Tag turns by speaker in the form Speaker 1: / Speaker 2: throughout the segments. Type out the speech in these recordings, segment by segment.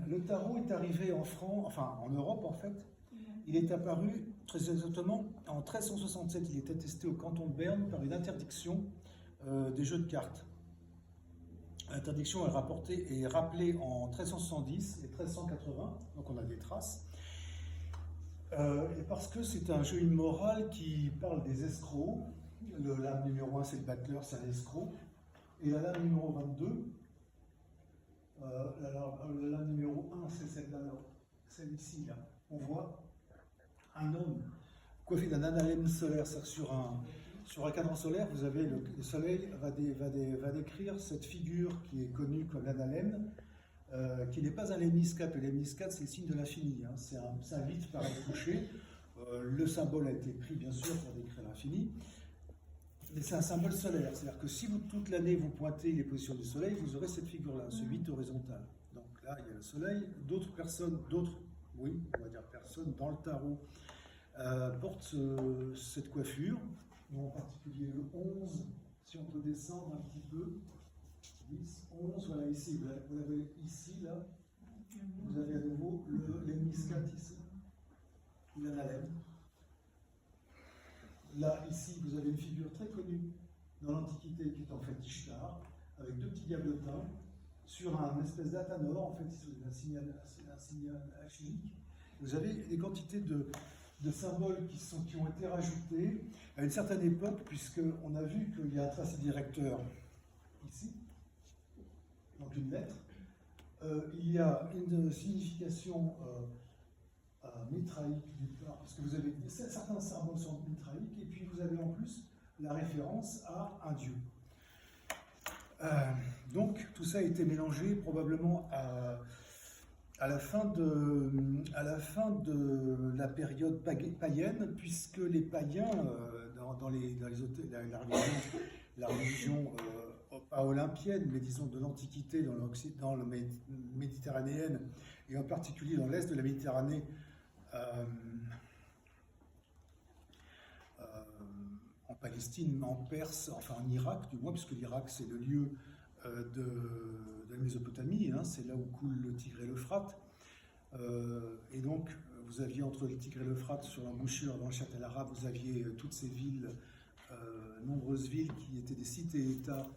Speaker 1: Le tarot est arrivé en France, enfin en Europe en fait. Il est apparu très exactement en 1367. Il est attesté au canton de Berne par une interdiction des jeux de cartes. L'interdiction est rappelée en 1370 et 1380, donc on a des traces. Et parce que c'est un jeu immoral qui parle des escrocs. La lame numéro 1, c'est le battleur, c'est un escroc. Et la lame numéro 22, la lame numéro 1, c'est celle-là, celle ici, là. On voit un homme coiffé d'un analème solaire, c'est-à-dire sur un cadran solaire, vous avez le soleil va décrire cette figure qui est connue comme l'analème, qui n'est pas un lemniscate. Le lemniscate, c'est le signe de l'infini, hein. C'est un vide par le coucher. Le symbole a été pris, bien sûr, pour décrire l'infini. Mais c'est un symbole solaire, c'est-à-dire que si toute l'année vous pointez les positions du soleil, vous aurez cette figure-là, ce 8 horizontal. Donc là, il y a le soleil. D'autres personnes, oui, on va dire personnes, dans le tarot, portent cette coiffure, en particulier le 11, si on peut descendre un petit peu, 10, 11, voilà ici, vous l'avez ici, là, vous avez à nouveau l'hémiscate ici, ou l'analème. Là, ici, vous avez une figure très connue dans l'Antiquité qui est en fait Ishtar, avec deux petits diablotins, sur un espèce d'athanor, en fait, c'est un signal alchimique. Vous avez des quantités de symboles qui ont été rajoutés à une certaine époque, puisqu'on a vu qu'il y a un tracé directeur ici, donc une lettre. Il y a une signification mitraïque d'une part, parce que vous avez certains symboles sont mitraïques, et puis vous avez en plus la référence à un dieu. Donc tout ça a été mélangé probablement à la fin de la période païenne, puisque les païens, dans la religion pas olympienne, mais disons de l'Antiquité, dans le méditerranéenne, et en particulier dans l'est de la Méditerranée, en Palestine, en Perse, enfin en Irak du moins, puisque l'Irak c'est le lieu de la Mésopotamie, hein, c'est là où coule le Tigre et l'Euphrate. Et donc vous aviez entre le Tigre et l'Euphrate, sur l'embouchure dans le Châtel arabe, vous aviez toutes ces villes, nombreuses villes qui étaient des cités-États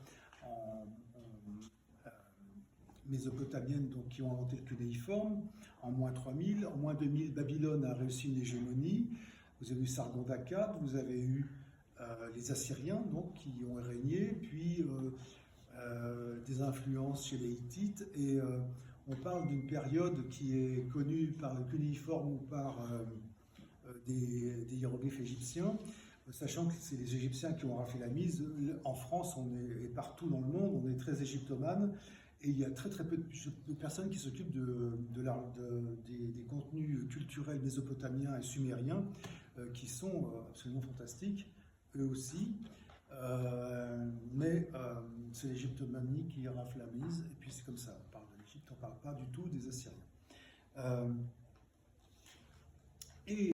Speaker 1: mésopotamiennes, donc qui ont inventé le cunéiforme en moins 3000. En moins 2000, Babylone a réussi une hégémonie. Vous avez eu Sargon d'Akkad, vous avez eu les Assyriens donc, qui ont régné, puis des influences chez les Hittites, et on parle d'une période qui est connue par le cunéiforme ou par des hiéroglyphes égyptiens, sachant que c'est les Égyptiens qui ont raflé la mise. En France, et partout dans le monde, on est très égyptomane, et il y a très peu de personnes qui s'occupent des contenus culturels mésopotamiens et sumériens, qui sont absolument fantastiques, eux aussi. Mais c'est l'égyptomanie qui rafle la mise, et puis c'est comme ça, on parle de l'Égypte, on ne parle pas du tout des Assyriens.